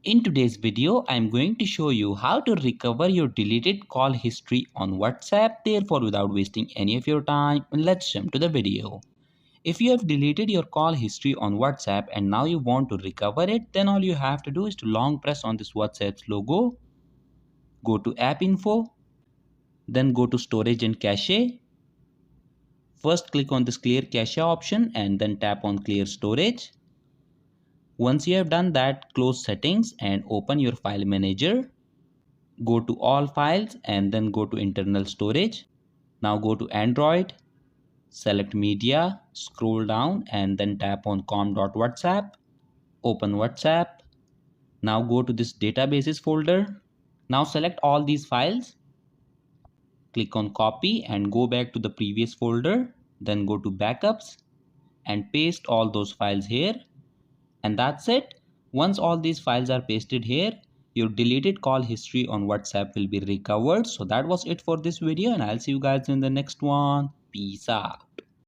In today's video, I'm going to show you how to recover your deleted call history on WhatsApp. Therefore, without wasting any of your time, let's jump to the video. If you have deleted your call history on WhatsApp and now you want to recover it, then all you have to do is to long press on this WhatsApp's logo, go to App Info, then go to Storage and Cache. First click on this Clear Cache option and then tap on Clear Storage. Once you have done that, close Settings and open your file manager. Go to all files and then go to internal storage. Now go to Android, select media, scroll down and then tap on com.whatsapp. Open WhatsApp. Now go to this databases folder. Now select all these files. Click on copy and go back to the previous folder. Then go to backups and paste all those files here. And that's it. Once all these files are pasted here, your deleted call history on WhatsApp will be recovered. So that was it for this video and I'll see you guys in the next one. Peace out.